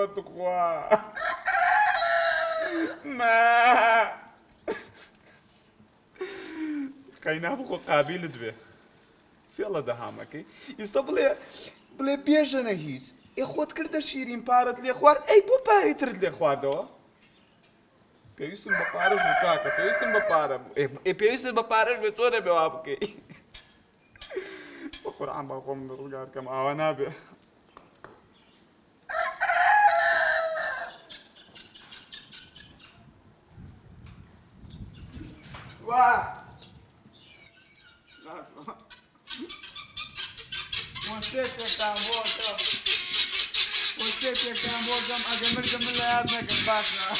بتخوا ما خينا بخو قابل دبي في الله دهامك يصب بلي بيجنا هيج يخوت كرد شيرين بارت لي خوار اي بو باري ترد لي خوار دوا بيوسم بپارش بکاکا بيوسم بپارم بيوسم بپارش بچوره بوابكي بقرآن بقوم نرجع كم آوانا به واه وانتي كان بوكم أجمل كم لياتنا كم باسنا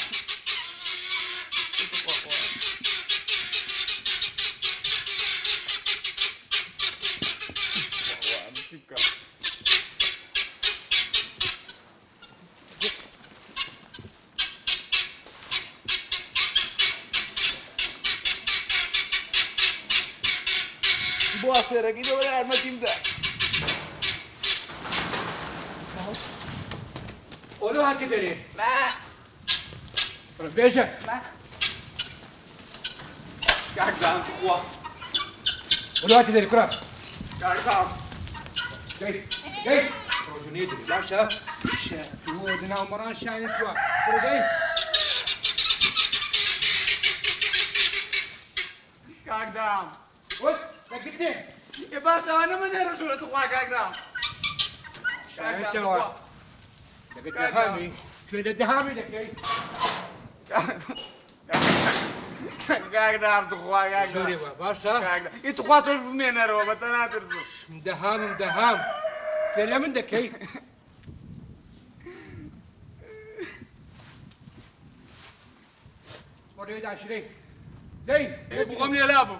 بواسير أكيد ولا ما تيمدا اولو هاتي داري ما ربيجة ما كاك دام تقوى اولو هاتي داري كرة كاك دام جاي روجوني داري باشا ودنا ومران شاين توا كرة جاي كاك دام وش سكتني يا باشا أنا من رجل تقوى كاك دام شاين توا لقيت دهامي شو دهامي لك كاك دام تقوى كاك دام شوري باشا كاك دام يتقوى توش بمين أروى بتنا ترزو مدهام فين من دكي مريد عشرين دي بقوم لي لابو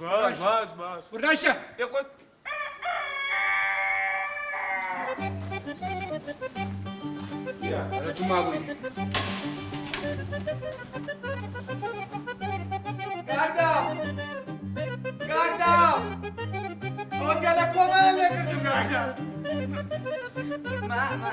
باش برداشة يقول ولا ما أقول قاعدة هو قالك وما اللي كرتم قاعدة ما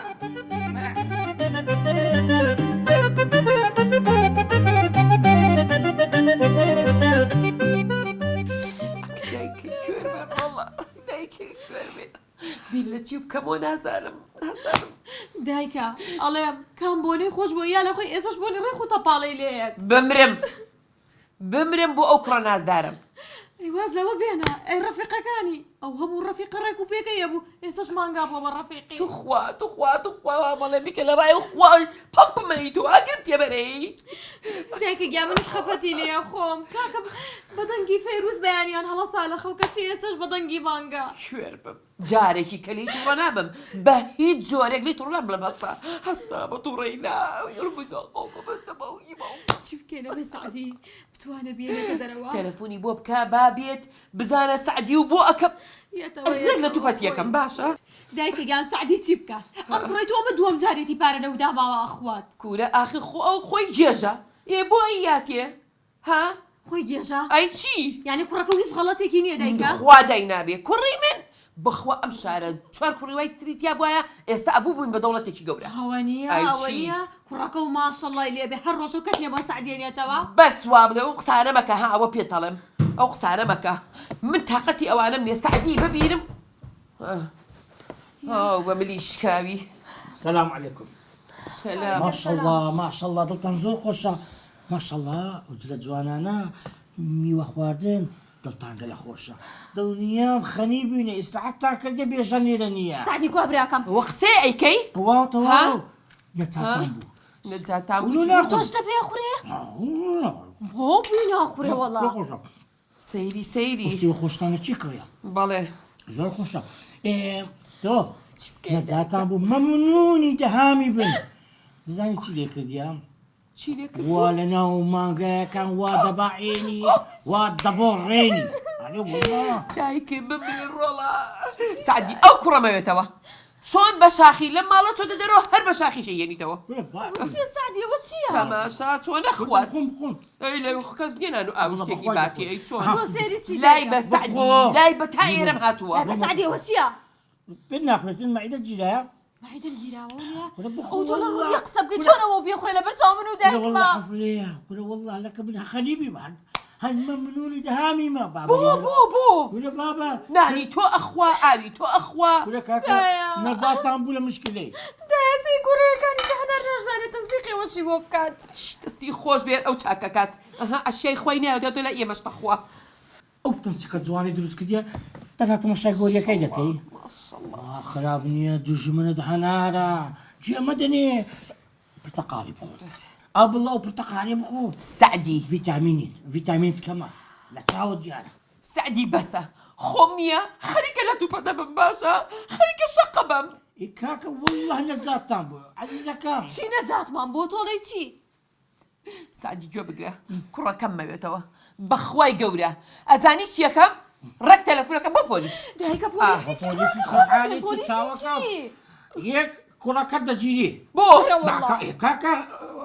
دایکی کوێرمان وەڵڵا دایکی کوێرمێ بیر لە چی بکەم و نازانم دایکە ئەڵێم کام بۆنەی خۆش بۆ یا لە خۆی ئێسش بۆنی ڕێ خۆ تەپاڵەی لێیەت بمرم بۆ ئەو کوڕە نازدارم ئەیواز لەوە بێنە ئەی ڕەفیقەکانی ئەو هەموو ڕەفیقە ڕێک و پێکەیە بوو ئێسش مانگا بۆ بە ڕەفیقی توخوا بەڵێ میکە لە ڕای خوای پەمپمەی تو ئاگرم تێبەرەی دایکە گیا منیش خەفەتی لێیە خۆم کاکە بەدەنگی فەیروز بەیانیان هەڵە ساڵەخە و کەچی ئێسش بەدەنگی مانگا کوێر بم جارێکی کە لی تووڕە نابم بە هیچ جۆرێک لی تووڕە نابم لە بەستا هەستا بە تووڕەی ناوی ڕبوزۆ بەستە بەوگی بەو چی بکەینە بێ سعدی بتوانە بێنێتە دەرەوە تەلەفۆنی بۆ بکە بابێت بزانە سعدی و بۆ ئەکەم ئەرێک لە توپەت یەکەم باشە دایکە گیان سعدی چی بکە ئەم کوڕی تۆ ئەمە دووەم جارێتی پارە لەو داماوە ئەخوات کورە ئاخی ئەو خۆی گێژە بۆ ئەی یاتێ ها خۆی گێژە ئەی چی یعنی کوڕەکە هیچ غەڵەتێکی نییە دایکە خوا دای نابێ کوڕی من بخوا ئەم شارە چوار کوڕی وای تریتیا بواە ئێستا ئەبوو بووین بە دەوڵەتێکی گەورە هەوەنیە کوڕەکە و ماشەڵڵای لێبێ هەر ڕۆژ و کەتنێ بۆ سعدێنێتەوە بەس وا بڵێ ئەو قسانە مەکە ها ئەوە پێتەڵێم ئەو قسانە مەکە من تااقەتی ئەوانم نیە سعدی ببینم بە ملی شکاوی السلام عليكم سلام ما شاء الله ما شاء الله دڵتان زۆر خۆشە ما شاء الله وجلە جوانانە میوە خواردن دڵتان گەلە خۆشە دڵنیام خەنی بووینە ئیستراحەتتان کردێ بێژە لێرە نییە سعدی کوا براکەم وە قسێ ئەیکەی تەواو نەچاتان بوو نەجاتام تۆش دەپێ خوڕێ بۆ بووی ناخورێ وەڵا سەیری خۆشتانە چی کڕە بەڵێ زۆر خۆشە تۆ نەجاتان بوو مەمنونی دەهامی بن دەزانی چی لێ کردیام چی لێ کرد وا لە ناو مانگەکان وا دەباعێنی وا دەبۆڕێنی دایکێ ببێ ڕۆڵا سعدی ئەو کوڕەمەوێتەوە چۆن بە شاخی لە ماڵە چۆتە دەرەوە هەر بە شاخی شەیێنیتەوە چیە سعدیەوە چییە تەماشا چۆن نەخوات ئەی لە کەس بێنان و ئاوشتێکی باتی ئەی چۆن تۆ سێری چی لای بە سعدی لای بە تا ئێرەم هاتووە بە سعدیەوە چییە بالناخرة المعدة الجلاء معيدة الجيراوية ورب او تقول والله. المدي قصب قلت انا مو بيخري لبرتا منو كل والله دايما حفلية كل والله لك منها خليبي بعد هالممنون دهامي ما بابا بۆ بۆ ولا بابا نانی تۆ ئەخوا ئاوی تۆ ئەخوا ولا كاكا دايا. نزاتان بولا مشكلة داسي كوريكاني كهنا الرجال تنسيقي وشي بوبكات دەستی خۆش بێت ئەو چاکەکات ئەها ئەشیای خۆی نایەوە دێ لە ئێمەش تەخوا أو تنسيق زواني دروس كديا تلاتة مشاغوريا كيدا كي خراب نيا دجمنا دهنارا جي مدني برتقالي بخو أبو الله برتقالي بخو سعدی فيتامين كمان لا تعود ديانا سعدی بەسە خۆمیە خەریکە لە تووپەدە بم باشە خەریکە شەقە بم كاكا والله نزات تامبو عزيزة كام چی نەجاتمان بۆ تۆڵی چی سعدی گوێ بگرە کوڕەکەم مەوێتەوە بەخوای گەورە ئەزانی چیەکەم ڕەک تەلەفۆنەکە بۆ پۆلیس دایکە پۆلیسی خەعالی چی يك كرة كدا جيري بۆ كاكا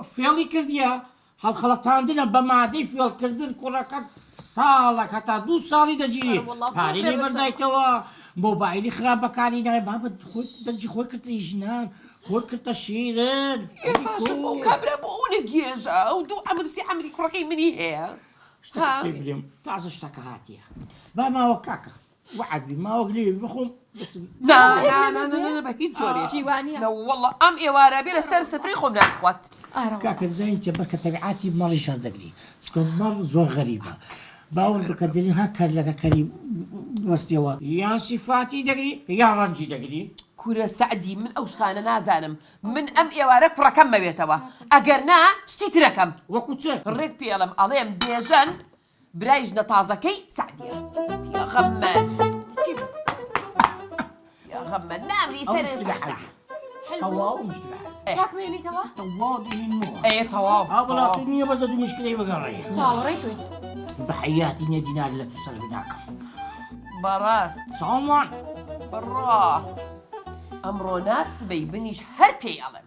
فيلي كرديا هالخلطان دينا بمادي فيل كردن كرة كد صالك حتى 2 سالي دجيري والله هاري لي بكرة بردايتوا موبايلي خراب بكاري داي بابا خوي دجي خوي كرت جنان خوي كرت شيرن باشە بۆ کابرا بۆ ئەوە گێژە و دوو ئەمرسی ئەمری کوڕەکەی منی هەیە تعز اشتكى هاتيا بابا وكاكا وعد بي ما وقلي بخوم بس نا بە هیچ جۆرێ شتیوانیە والله ئەم ئێوارە بێ لەسەر سفری خۆم ناخوات كاكا زين تبارك تبعاتي مرة شردقلي تكون مرة زور غريبة باول بكدرين هكا لك كريم وستيوا يا صفاتي دقلي يا رنجي دقلي کورە سعدی من ئەو شتانە نازانم من ئەم ئێوارە کوڕەکەم مەوێتەوە ئەگەر نا شتی ترەکەم وكوتشي ڕێک پێڵم ئەڵێم بێژەن برای ژنە تازەکەی سعدیە پێغەمبەر پێغەمبەر نامری سەر ئێستا طواو مشكلة کاک مێنیتەوە طواو دي النور ئەیە تەواو هابلا الدنيا بس دي مشكلة بقرية چاوەڕێی توی بحياتي يا دينار لا تصرف هناك بەڕاست صومان بڕا ئەمڕۆ ناسبەی بنیش هەر پێی ئەڵێم